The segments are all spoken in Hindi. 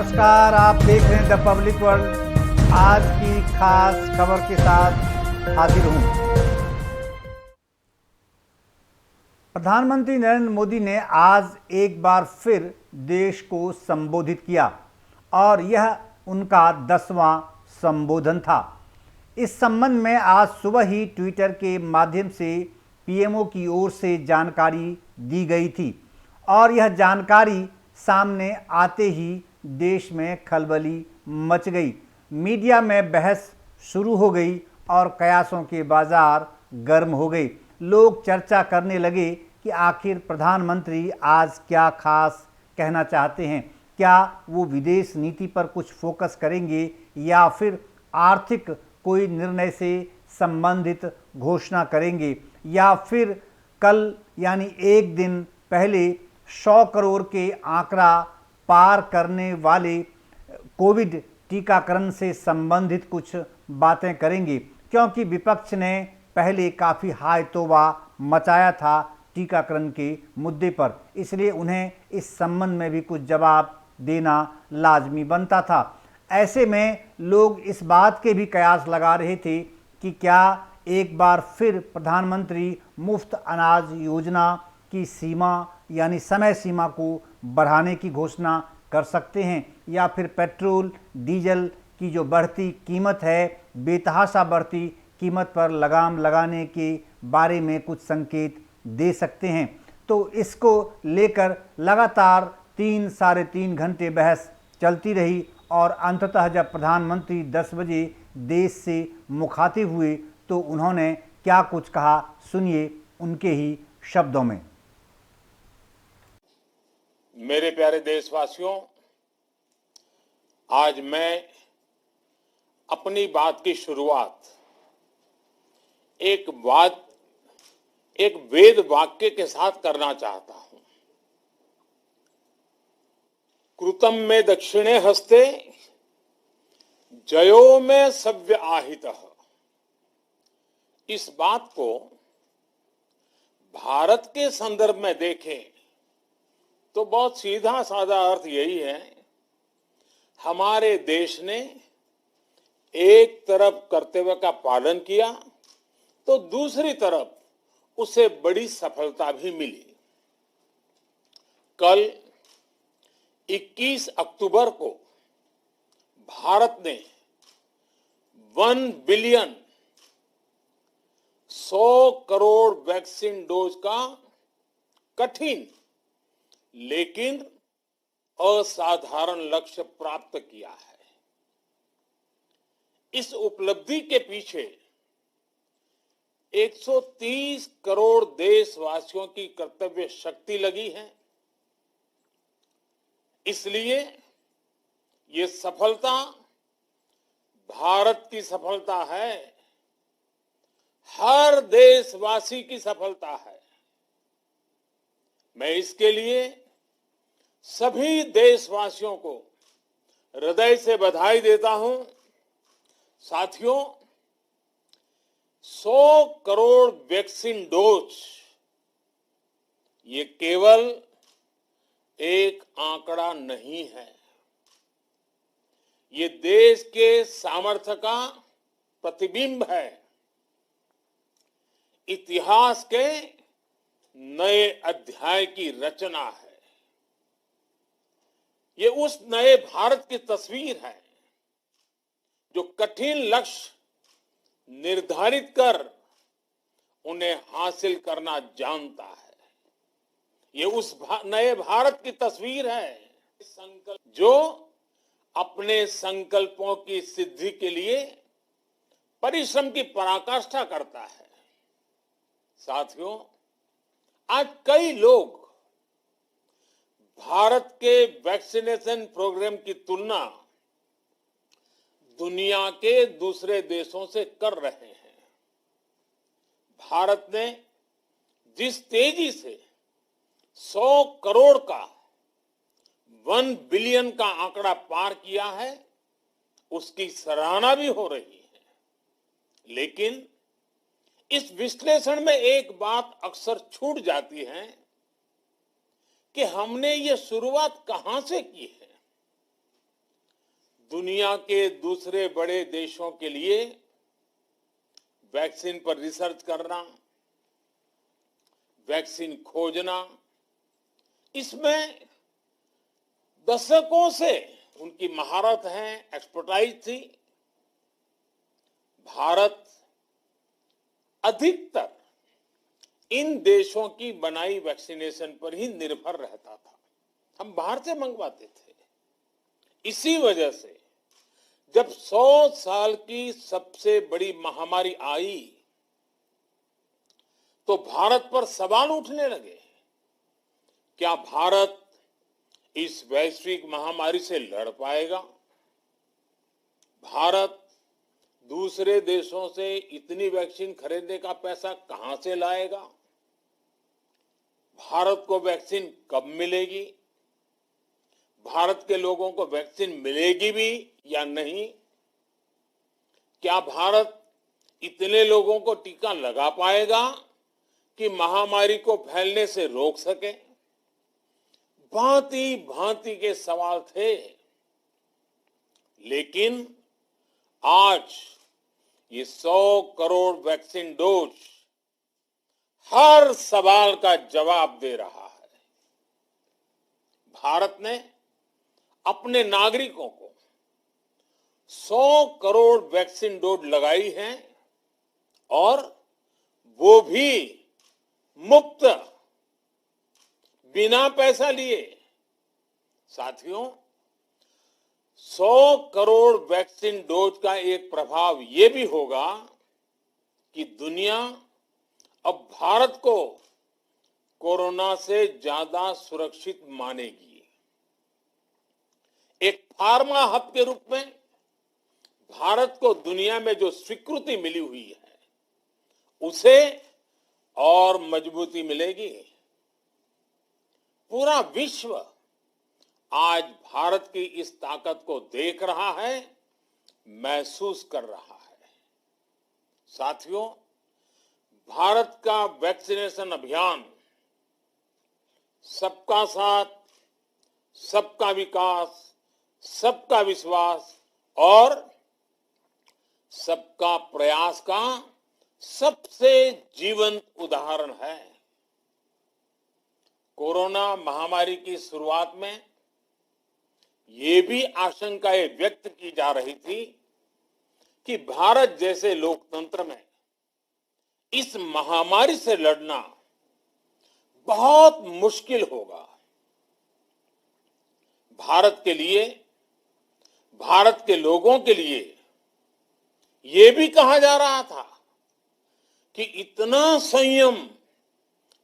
नमस्कार, आप देख रहे हैं द पब्लिक वर्ल्ड। आज की खास खबर के साथ हाजिर हूं। प्रधानमंत्री नरेंद्र मोदी ने आज एक बार फिर देश को संबोधित किया और यह उनका 10वां संबोधन था। इस संबंध में आज सुबह ही ट्विटर के माध्यम से पीएमओ की ओर से जानकारी दी गई थी और यह जानकारी सामने आते ही देश में खलबली मच गई। मीडिया में बहस शुरू हो गई और कयासों के बाजार गर्म हो गए। लोग चर्चा करने लगे कि आखिर प्रधानमंत्री आज क्या खास कहना चाहते हैं। क्या वो विदेश नीति पर कुछ फोकस करेंगे या फिर आर्थिक कोई निर्णय से संबंधित घोषणा करेंगे या फिर कल यानी एक दिन पहले 100 करोड़ के आंकड़ा पार करने वाले कोविड टीकाकरण से संबंधित कुछ बातें करेंगे, क्योंकि विपक्ष ने पहले काफ़ी हाय तौबा मचाया था टीकाकरण के मुद्दे पर। इसलिए उन्हें इस संबंध में भी कुछ जवाब देना लाजमी बनता था। ऐसे में लोग इस बात के भी कयास लगा रहे थे कि क्या एक बार फिर प्रधानमंत्री मुफ्त अनाज योजना की सीमा यानी समय सीमा को बढ़ाने की घोषणा कर सकते हैं या फिर पेट्रोल डीजल की जो बढ़ती कीमत है, बेतहाशा बढ़ती कीमत पर लगाम लगाने के बारे में कुछ संकेत दे सकते हैं। तो इसको लेकर लगातार 3-3.5 घंटे बहस चलती रही और अंततः जब प्रधानमंत्री 10 बजे देश से मुखातिब हुए तो उन्होंने क्या कुछ कहा, सुनिए उनके ही शब्दों में। मेरे प्यारे देशवासियों, आज मैं अपनी बात की शुरुआत एक वेद वाक्य के साथ करना चाहता हूं। कृतं में दक्षिणे हस्ते जयो में सव्य आहितः। इस बात को भारत के संदर्भ में देखें तो बहुत सीधा साधा अर्थ यही है, हमारे देश ने एक तरफ कर्तव्य का पालन किया तो दूसरी तरफ उसे बड़ी सफलता भी मिली। कल 21 अक्टूबर को भारत ने 1 बिलियन 100 करोड़ वैक्सीन डोज का कठिन लेकिन असाधारण लक्ष्य प्राप्त किया है। इस उपलब्धि के पीछे 130 करोड़ देशवासियों की कर्तव्य शक्ति लगी है। इसलिए ये सफलता भारत की सफलता है, हर देशवासी की सफलता है। मैं इसके लिए सभी देशवासियों को हृदय से बधाई देता हूं। साथियों, 100 करोड़ वैक्सीन डोज ये केवल एक आंकड़ा नहीं है, ये देश के सामर्थ्य का प्रतिबिंब है, इतिहास के नए अध्याय की रचना है। ये उस नए भारत की तस्वीर है जो कठिन लक्ष्य निर्धारित कर उन्हें हासिल करना जानता है। ये उस नए भारत की तस्वीर है जो अपने संकल्पों की सिद्धि के लिए परिश्रम की पराकाष्ठा करता है। साथियों, आज कई लोग भारत के वैक्सीनेशन प्रोग्राम की तुलना दुनिया के दूसरे देशों से कर रहे हैं। भारत ने जिस तेजी से 100 करोड़ का 1 बिलियन का आंकड़ा पार किया है, उसकी सराहना भी हो रही है। लेकिन इस विश्लेषण में एक बात अक्सर छूट जाती है कि हमने ये शुरुआत कहां से की है। दुनिया के दूसरे बड़े देशों के लिए वैक्सीन पर रिसर्च करना, वैक्सीन खोजना, इसमें दशकों से उनकी महारत है, एक्सपर्टाइज थी। भारत अधिकतर इन देशों की बनाई वैक्सीनेशन पर ही निर्भर रहता था। हम बाहर से मंगवाते थे। इसी वजह से जब 100 साल की सबसे बड़ी महामारी आई तो भारत पर सवाल उठने लगे। क्या भारत इस वैश्विक महामारी से लड़ पाएगा? भारत दूसरे देशों से इतनी वैक्सीन खरीदने का पैसा कहां से लाएगा? भारत को वैक्सीन कब मिलेगी? भारत के लोगों को वैक्सीन मिलेगी भी या नहीं? क्या भारत इतने लोगों को टीका लगा पाएगा कि महामारी को फैलने से रोक सके? भांति भांति के सवाल थे, लेकिन आज ये 100 करोड़ वैक्सीन डोज हर सवाल का जवाब दे रहा है। भारत ने अपने नागरिकों को 100 करोड़ वैक्सीन डोज लगाई है और वो भी मुफ्त, बिना पैसा लिए। साथियों, 100 करोड़ वैक्सीन डोज का एक प्रभाव ये भी होगा कि दुनिया अब भारत को कोरोना से ज्यादा सुरक्षित मानेगी। एक फार्मा हब के रूप में भारत को दुनिया में जो स्वीकृति मिली हुई है, उसे और मजबूती मिलेगी। पूरा विश्व आज भारत की इस ताकत को देख रहा है, महसूस कर रहा है। साथियों, भारत का वैक्सीनेशन अभियान सबका साथ, सबका विकास, सबका विश्वास और सबका प्रयास का सबसे जीवंत उदाहरण है। कोरोना महामारी की शुरुआत में ये भी आशंकाएं व्यक्त की जा रही थी कि भारत जैसे लोकतंत्र में इस महामारी से लड़ना बहुत मुश्किल होगा। भारत के लिए, भारत के लोगों के लिए ये भी कहा जा रहा था कि इतना संयम,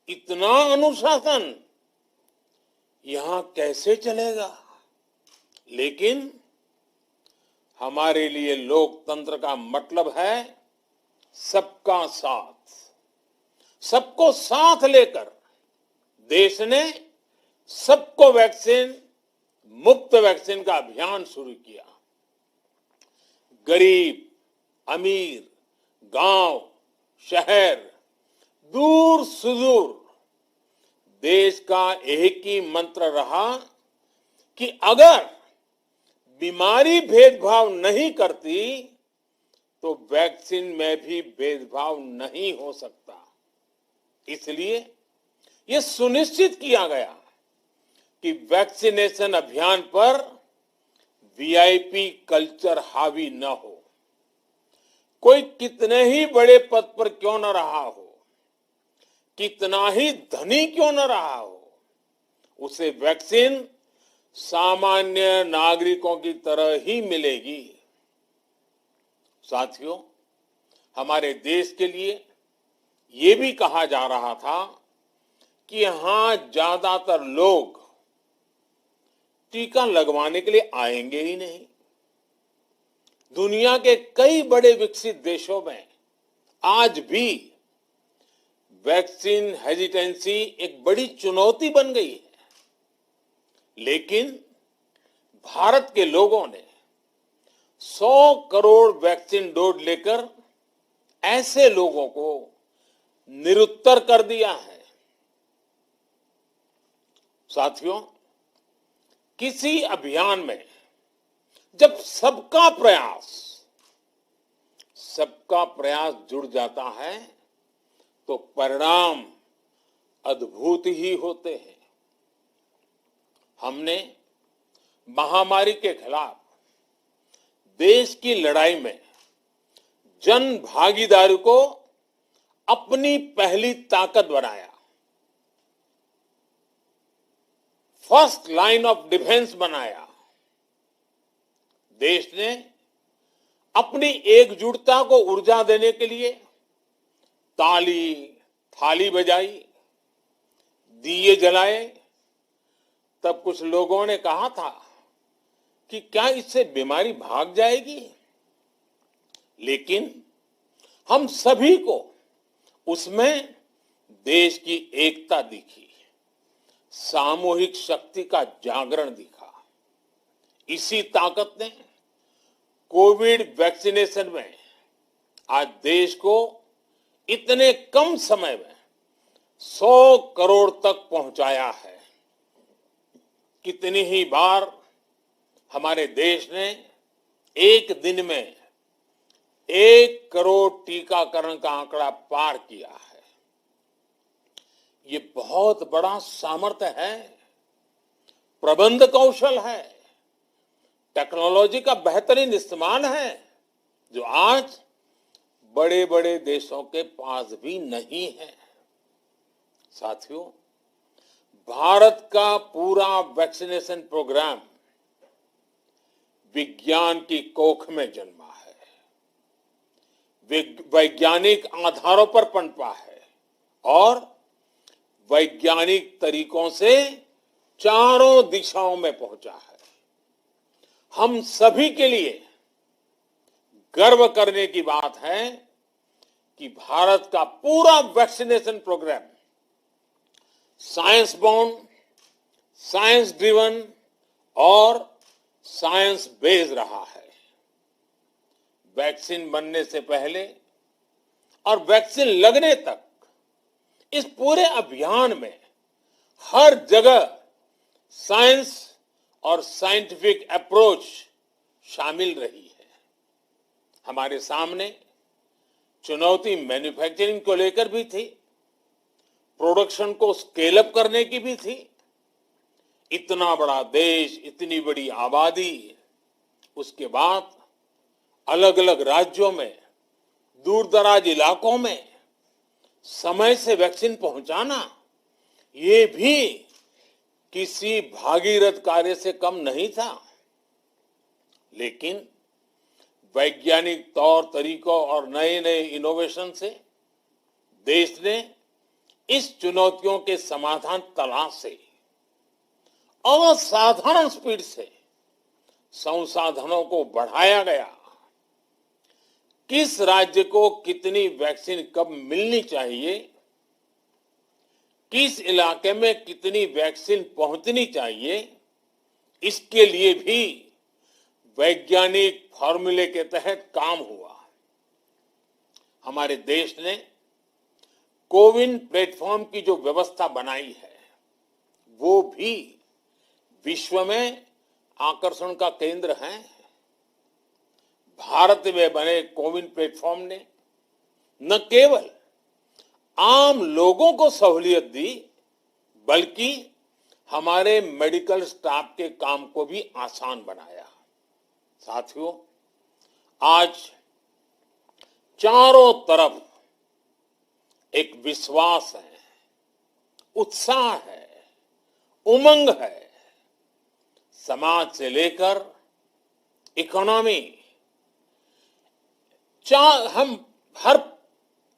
इतना अनुशासन यहां कैसे चलेगा? लेकिन हमारे लिए लोकतंत्र का मतलब है सबका साथ। सबको साथ लेकर देश ने सबको वैक्सीन, मुफ्त वैक्सीन का अभियान शुरू किया। गरीब, अमीर, गांव, शहर, दूर सुदूर, देश का एक ही मंत्र रहा कि अगर बीमारी भेदभाव नहीं करती तो वैक्सीन में भी भेदभाव नहीं हो सकता। इसलिए यह सुनिश्चित किया गया कि वैक्सीनेशन अभियान पर वीआईपी कल्चर हावी न हो। कोई कितने ही बड़े पद पर क्यों न रहा हो, कितना ही धनी क्यों न रहा हो, उसे वैक्सीन सामान्य नागरिकों की तरह ही मिलेगी। साथियों, हमारे देश के लिए ये भी कहा जा रहा था कि यहां ज्यादातर लोग टीका लगवाने के लिए आएंगे ही नहीं। दुनिया के कई बड़े विकसित देशों में आज भी वैक्सीन हेजिटेंसी एक बड़ी चुनौती बन गई है। लेकिन भारत के लोगों ने 100 करोड़ वैक्सीन डोज लेकर ऐसे लोगों को निरुत्तर कर दिया है। साथियों, किसी अभियान में जब सबका प्रयास जुड़ जाता है तो परिणाम अद्भुत ही होते हैं। हमने महामारी के खिलाफ देश की लड़ाई में जन भागीदारी को अपनी पहली ताकत बनाया, फर्स्ट लाइन ऑफ डिफेंस बनाया। देश ने अपनी एकजुटता को ऊर्जा देने के लिए ताली थाली बजाई, दिए जलाए। तब कुछ लोगों ने कहा था कि क्या इससे बीमारी भाग जाएगी, लेकिन हम सभी को उसमें देश की एकता दिखी, सामूहिक शक्ति का जागरण दिखा। इसी ताकत ने कोविड वैक्सीनेशन में आज देश को इतने कम समय में 100 करोड़ तक पहुंचाया है। कितनी ही बार हमारे देश ने एक दिन में 1 करोड़ टीकाकरण का आंकड़ा पार किया है। ये बहुत बड़ा सामर्थ्य है, प्रबंध कौशल है, टेक्नोलॉजी का बेहतरीन इस्तेमाल है, जो आज बड़े बड़े देशों के पास भी नहीं है। साथियों, भारत का पूरा वैक्सीनेशन प्रोग्राम विज्ञान की कोख में जन्मा है, वैज्ञानिक आधारों पर पनपा है और वैज्ञानिक तरीकों से चारों दिशाओं में पहुंचा है। हम सभी के लिए गर्व करने की बात है कि भारत का पूरा vaccination programme science bound, science driven और साइंस बेस्ड रहा है। वैक्सीन बनने से पहले और वैक्सीन लगने तक इस पूरे अभियान में हर जगह साइंस और साइंटिफिक अप्रोच शामिल रही है। हमारे सामने चुनौती मैन्युफैक्चरिंग को लेकर भी थी, प्रोडक्शन को स्केल अप करने की भी थी। इतना बड़ा देश, इतनी बड़ी आबादी, उसके बाद अलग अलग राज्यों में, दूर दराज इलाकों में समय से वैक्सीन पहुंचाना, ये भी किसी भागीरथ कार्य से कम नहीं था। लेकिन वैज्ञानिक तौर तरीकों और नए नए इनोवेशन से देश ने इस चुनौतियों के समाधान तलाश से असाधारण स्पीड से संसाधनों को बढ़ाया गया। किस राज्य को कितनी वैक्सीन कब मिलनी चाहिए, किस इलाके में कितनी वैक्सीन पहुंचनी चाहिए, इसके लिए भी वैज्ञानिक फॉर्मूले के तहत काम हुआ। हमारे देश ने कोविन प्लेटफॉर्म की जो व्यवस्था बनाई है, वो भी विश्व में आकर्षण का केंद्र है। भारत में बने कोविन प्लेटफॉर्म ने न केवल आम लोगों को सहूलियत दी, बल्कि हमारे मेडिकल स्टाफ के काम को भी आसान बनाया। साथियों, आज चारों तरफ एक विश्वास है, उत्साह है, उमंग है। समाज से लेकर इकोनॉमी, हम हर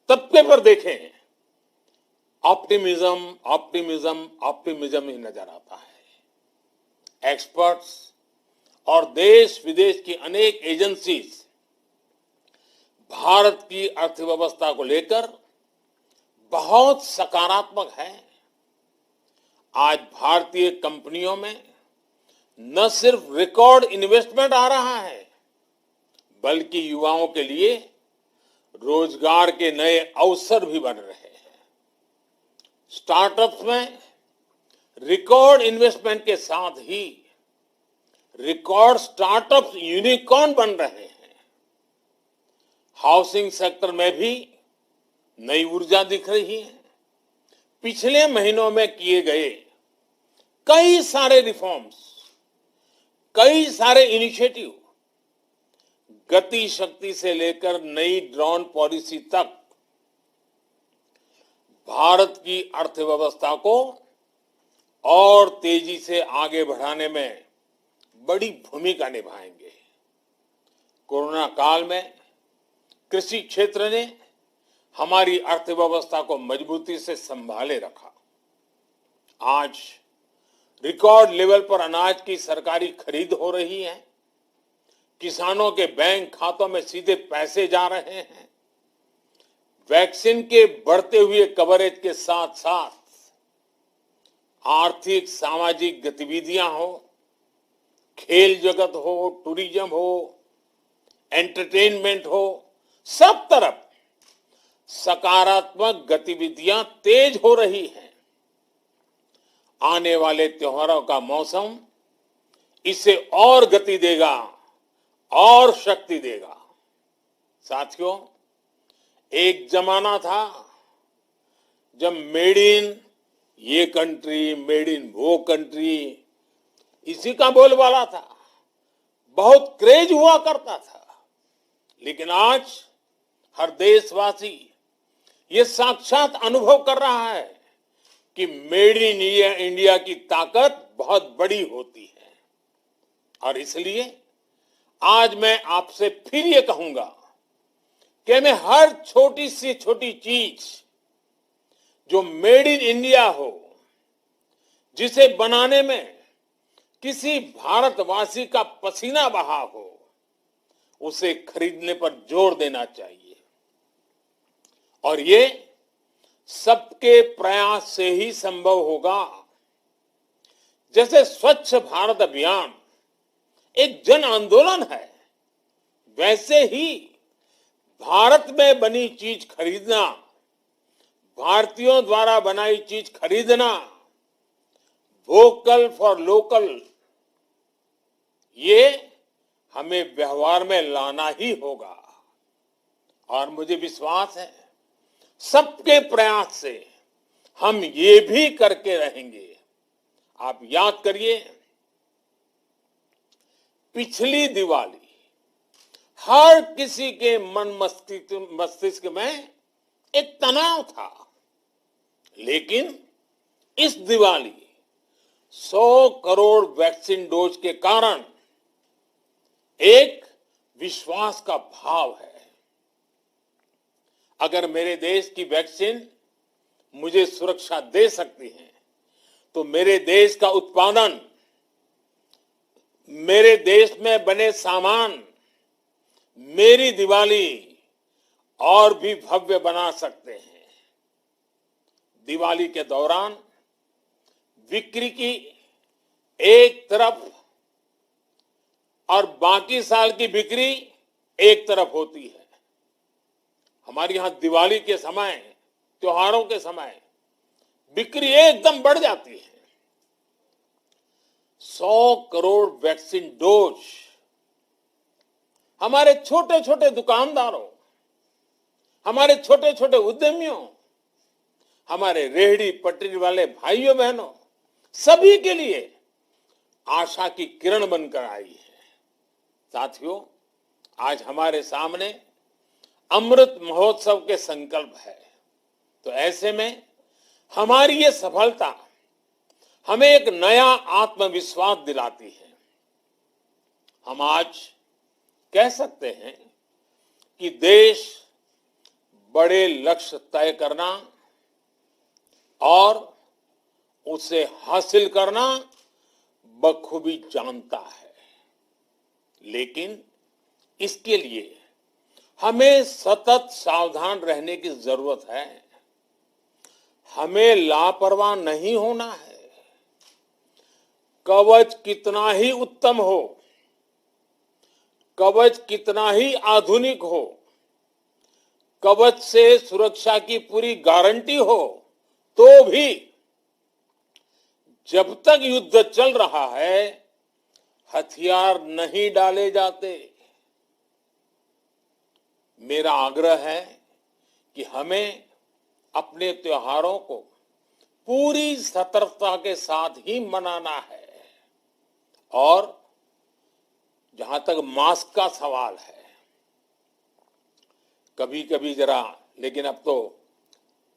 तबके पर देखें, ऑप्टिमिज्म ऑप्टिमिज्म ऑप्टिमिज्म ही नजर आता है। एक्सपर्ट्स और देश विदेश की अनेक एजेंसीज भारत की अर्थव्यवस्था को लेकर बहुत सकारात्मक है। आज भारतीय कंपनियों में न सिर्फ रिकॉर्ड इन्वेस्टमेंट आ रहा है, बल्कि युवाओं के लिए रोजगार के नए अवसर भी बन रहे हैं। स्टार्टअप्स में रिकॉर्ड इन्वेस्टमेंट के साथ ही रिकॉर्ड स्टार्टअप्स यूनिकॉर्न बन रहे हैं। हाउसिंग सेक्टर में भी नई ऊर्जा दिख रही है। पिछले महीनों में किए गए कई सारे रिफॉर्म्स, कई सारे इनिशिएटिव, गति शक्ति से लेकर नई ड्रोन पॉलिसी तक भारत की अर्थव्यवस्था को और तेजी से आगे बढ़ाने में बड़ी भूमिका निभाएंगे। कोरोना काल में कृषि क्षेत्र ने हमारी अर्थव्यवस्था को मजबूती से संभाले रखा। आज रिकॉर्ड लेवल पर अनाज की सरकारी खरीद हो रही है। किसानों के बैंक खातों में सीधे पैसे जा रहे हैं। वैक्सीन के बढ़ते हुए कवरेज के साथ साथ आर्थिक सामाजिक गतिविधियां हो, खेल जगत हो, टूरिज्म हो, एंटरटेनमेंट हो, सब तरफ सकारात्मक गतिविधियां तेज हो रही हैं। आने वाले त्योहारों का मौसम इसे और गति देगा और शक्ति देगा। साथियों, एक जमाना था जब मेड इन ये कंट्री, मेड इन वो कंट्री, इसी का बोलबाला था, बहुत क्रेज हुआ करता था। लेकिन आज हर देशवासी ये साक्षात अनुभव कर रहा है कि मेड इन इंडिया की ताकत बहुत बड़ी होती है। और इसलिए आज मैं आपसे फिर ये कहूंगा कि हमें हर छोटी से छोटी चीज जो मेड इन इंडिया हो, जिसे बनाने में किसी भारतवासी का पसीना बहा हो, उसे खरीदने पर जोर देना चाहिए। और ये सबके प्रयास से ही संभव होगा। जैसे स्वच्छ भारत अभियान एक जन आंदोलन है, वैसे ही भारत में बनी चीज खरीदना, भारतीयों द्वारा बनाई चीज खरीदना, वोकल फॉर लोकल, ये हमें व्यवहार में लाना ही होगा। और मुझे विश्वास है सबके प्रयास से हम ये भी करके रहेंगे। आप याद करिए, पिछली दिवाली हर किसी के मन मस्तिष्क में एक तनाव था, लेकिन इस दिवाली 100 करोड़ वैक्सीन डोज के कारण एक विश्वास का भाव है। अगर मेरे देश की वैक्सीन मुझे सुरक्षा दे सकती है, तो मेरे देश का उत्पादन, मेरे देश में बने सामान मेरी दिवाली और भी भव्य बना सकते हैं। दिवाली के दौरान बिक्री की एक तरफ और बाकी साल की बिक्री एक तरफ होती है। हमारे यहां दिवाली के समय, त्योहारों के समय बिक्री एकदम बढ़ जाती है। 100 करोड़ वैक्सीन डोज हमारे छोटे छोटे दुकानदारों, हमारे छोटे छोटे उद्यमियों, हमारे रेहड़ी पटरी वाले भाइयों बहनों, सभी के लिए आशा की किरण बनकर आई है। साथियों, आज हमारे सामने अमृत महोत्सव के संकल्प है। तो ऐसे में हमारी ये सफलता हमें एक नया आत्मविश्वास दिलाती है। हम आज कह सकते हैं कि देश बड़े लक्ष्य तय करना और उसे हासिल करना बखूबी जानता है, लेकिन इसके लिए हमें सतत सावधान रहने की जरूरत है। हमें लापरवाह नहीं होना है। कवच कितना ही उत्तम हो, कवच कितना ही आधुनिक हो, कवच से सुरक्षा की पूरी गारंटी हो, तो भी जब तक युद्ध चल रहा है, हथियार नहीं डाले जाते। मेरा आग्रह है कि हमें अपने त्योहारों को पूरी सतर्कता के साथ ही मनाना है। और जहां तक मास्क का सवाल है, कभी कभी जरा, लेकिन अब तो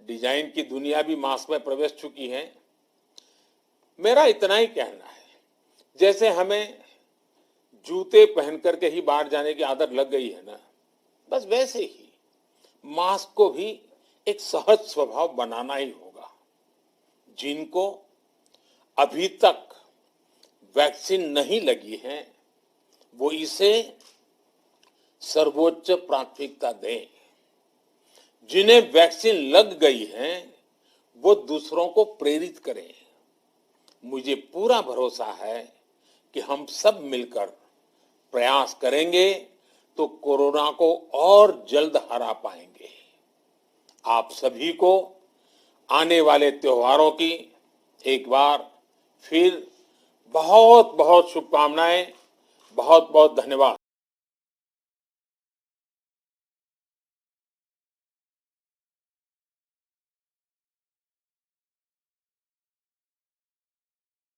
डिजाइन की दुनिया भी मास्क में प्रवेश चुकी है। मेरा इतना ही कहना है, जैसे हमें जूते पहन करके ही बाहर जाने की आदत लग गई है ना, बस वैसे ही मास्क को भी एक सहज स्वभाव बनाना ही होगा। जिनको अभी तक वैक्सीन नहीं लगी है, वो इसे सर्वोच्च प्राथमिकता दें। जिन्हें वैक्सीन लग गई है, वो दूसरों को प्रेरित करें। मुझे पूरा भरोसा है कि हम सब मिलकर प्रयास करेंगे तो कोरोना को और जल्द हरा पाएंगे। आप सभी को आने वाले त्योहारों की एक बार फिर बहुत बहुत शुभकामनाएं। बहुत बहुत धन्यवाद।